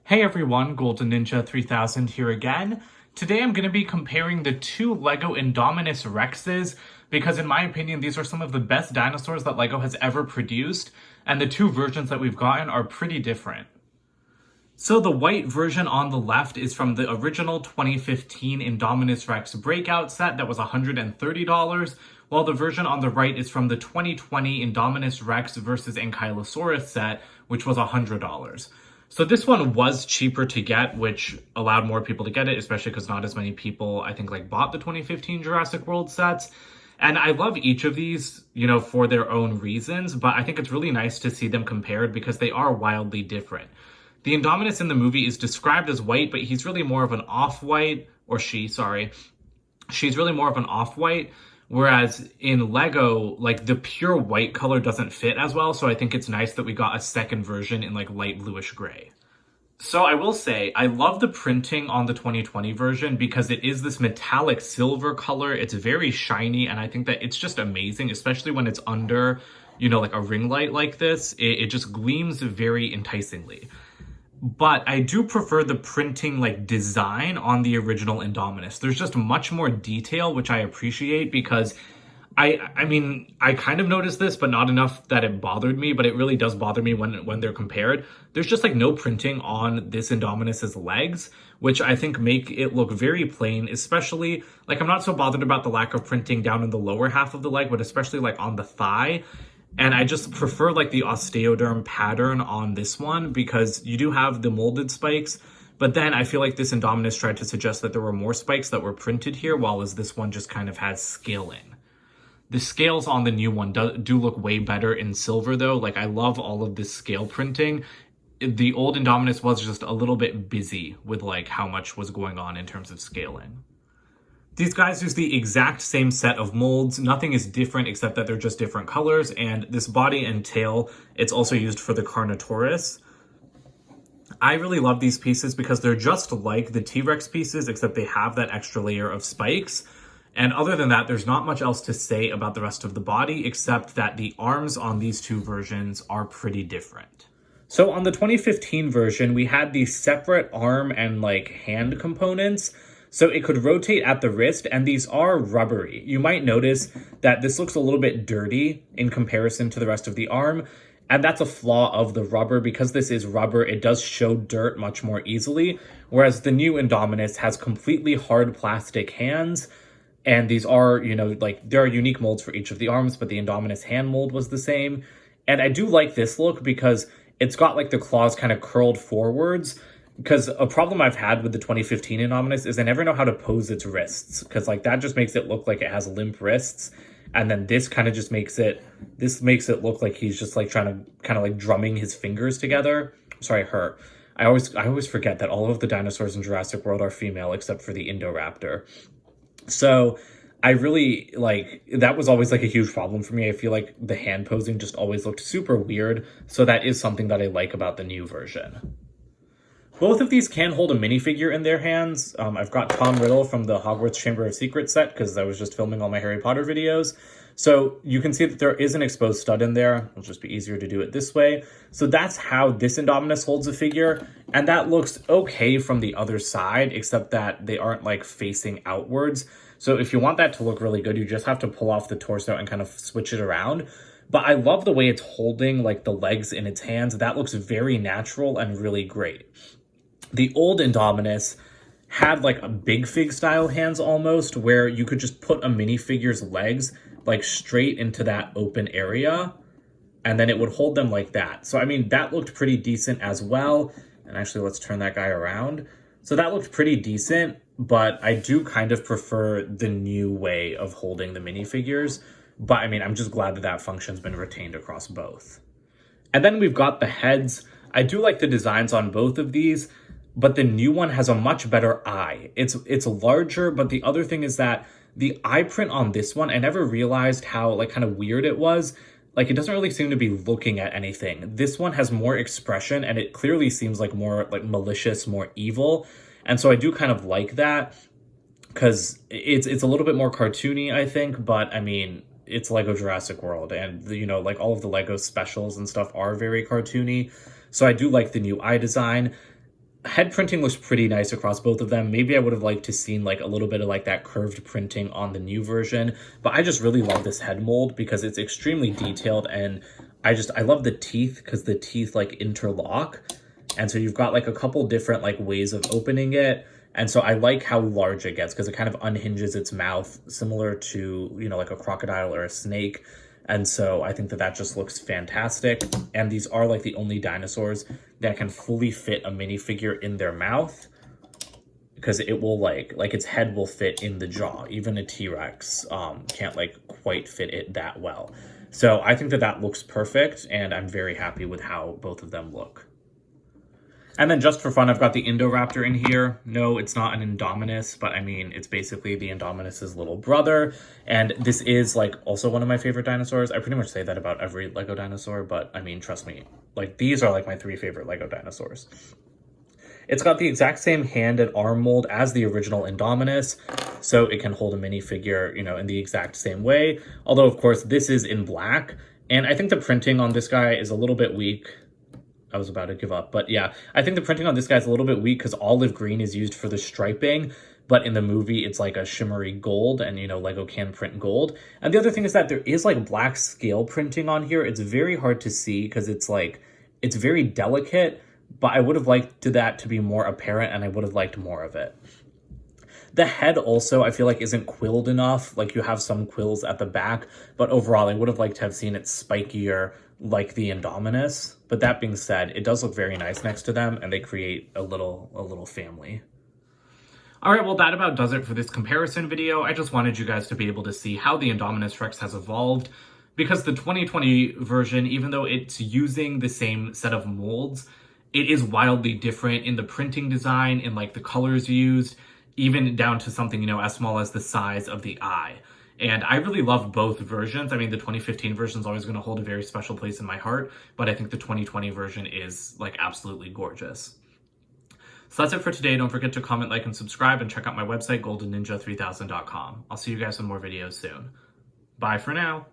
Hey everyone, Golden Ninja 3000 here again. Today I'm going to be comparing the two LEGO Indominus Rexes because in my opinion these are some of the best dinosaurs that LEGO has ever produced, and the two versions that we've gotten are pretty different. So the white version on the left is from the original 2015 Indominus Rex breakout set that was $130, while the version on the right is from the 2020 Indominus Rex vs. Ankylosaurus set, which was $100. So this one was cheaper to get, which allowed more people to get it, especially because not as many people, I think, bought the 2015 Jurassic World sets. And I love each of these, for their own reasons, but I think it's really nice to see them compared because they are wildly different. The Indominus in the movie is described as white, but he's really more of an off-white, or she's really more of an off-white. Whereas in LEGO, the pure white color doesn't fit as well, so I think it's nice that we got a second version in light bluish gray. So I will say, I love the printing on the 2020 version because it is this metallic silver color. It's very shiny, and I think that it's just amazing, especially when it's under, a ring light like this. It just gleams very enticingly. But I do prefer the printing design on the original Indominus. There's just much more detail, which I appreciate because I mean, I kind of noticed this, but not enough that it bothered me, but it really does bother me when they're compared. There's just no printing on this Indominus's legs, which I think make it look very plain, especially I'm not so bothered about the lack of printing down in the lower half of the leg, but especially on the thigh. And I just prefer the osteoderm pattern on this one because you do have the molded spikes, but then I feel like this Indominus tried to suggest that there were more spikes that were printed here, while this one just kind of has scaling. The scales on the new one do look way better in silver though. I love all of this scale printing. The old Indominus was just a little bit busy with how much was going on in terms of scaling. These guys use the exact same set of molds. Nothing is different except that they're just different colors. And this body and tail, it's also used for the Carnotaurus. I really love these pieces because they're just like the T-Rex pieces, except they have that extra layer of spikes. And other than that, there's not much else to say about the rest of the body, except that the arms on these two versions are pretty different. So on the 2015 version, we had these separate arm and hand components. So it could rotate at the wrist, and these are rubbery. You might notice that this looks a little bit dirty in comparison to the rest of the arm, and that's a flaw of the rubber. Because this is rubber, it does show dirt much more easily, whereas the new Indominus has completely hard plastic hands, and these are, there are unique molds for each of the arms, but the Indominus hand mold was the same. And I do like this look because it's got the claws kind of curled forwards. Because a problem I've had with the 2015 Indominus is I never know how to pose its wrists. Because that just makes it look like it has limp wrists. And then this kind of just makes it look like he's just trying to drumming his fingers together. Sorry, her. I always forget that all of the dinosaurs in Jurassic World are female except for the Indoraptor. So I really that was always a huge problem for me. I feel like the hand posing just always looked super weird. So that is something that I like about the new version. Both of these can hold a minifigure in their hands. I've got Tom Riddle from the Hogwarts Chamber of Secrets set because I was just filming all my Harry Potter videos. So you can see that there is an exposed stud in there. It'll just be easier to do it this way. So that's how this Indominus holds a figure. And that looks okay from the other side, except that they aren't facing outwards. So if you want that to look really good, you just have to pull off the torso and kind of switch it around. But I love the way it's holding the legs in its hands. That looks very natural and really great. The old Indominus had a big fig style hands almost, where you could just put a minifigure's legs straight into that open area, and then it would hold them like that. So I mean, that looked pretty decent as well. And actually, let's turn that guy around. So that looked pretty decent, but I do kind of prefer the new way of holding the minifigures. But I mean, I'm just glad that that function's been retained across both. And then we've got the heads. I do like the designs on both of these, but the new one has a much better eye. It's larger, but the other thing is that the eye print on this one, I never realized how kind of weird it was. It doesn't really seem to be looking at anything. This one has more expression, and it clearly seems more malicious, more evil. And so I do kind of like that because it's a little bit more cartoony, I think. But I mean, it's Lego Jurassic World, and all of the Lego specials and stuff are very cartoony. So I do like the new eye design. head printing looks pretty nice across both of them. Maybe I would have liked to seen like a little bit of like that curved printing on the new version, but I just really love this head mold because it's extremely detailed, and I love the teeth because the teeth like interlock. And so you've got like a couple different like ways of opening it. And so I like how large it gets because it kind of unhinges its mouth, similar to, you know, like a crocodile or a snake. And so I think that that just looks fantastic. And these are like the only dinosaurs that can fully fit a minifigure in their mouth, because it will like its head will fit in the jaw. Even a T-Rex can't like quite fit it that well. So I think that that looks perfect, and I'm very happy with how both of them look. And then just for fun, I've got the Indoraptor in here. No, it's not an Indominus, but I mean, it's basically the Indominus's little brother. And this is like also one of my favorite dinosaurs. I pretty much say that about every Lego dinosaur, but I mean, trust me, like these are like my 3 favorite Lego dinosaurs. It's got the exact same hand and arm mold as the original Indominus, so it can hold a minifigure, you know, in the exact same way. Although, of course, this is in black, and I think the printing on this guy is a little bit weak. I was about to give up, but yeah, I think the printing on this guy is a little bit weak because olive green is used for the striping, but in the movie it's like a shimmery gold, and you know, Lego can print gold. And the other thing is that there is like black scale printing on here. It's very hard to see because it's like, it's very delicate, but I would have liked that to be more apparent, and I would have liked more of it. The head also, I feel like, isn't quilled enough. Like, you have some quills at the back, but overall, I would have liked to have seen it spikier like the Indominus. But that being said, it does look very nice next to them, and they create a little family. All right, well, that about does it for this comparison video. I just wanted you guys to be able to see how the Indominus Rex has evolved, because the 2020 version, even though it's using the same set of molds, it is wildly different in the printing design, in like the colors used, even down to something, you know, as small as the size of the eye. And I really love both versions. I mean, the 2015 version is always going to hold a very special place in my heart, but I think the 2020 version is like absolutely gorgeous. So that's it for today. Don't forget to comment, like, and subscribe, and check out my website, goldenninja3000.com. I'll see you guys in more videos soon. Bye for now.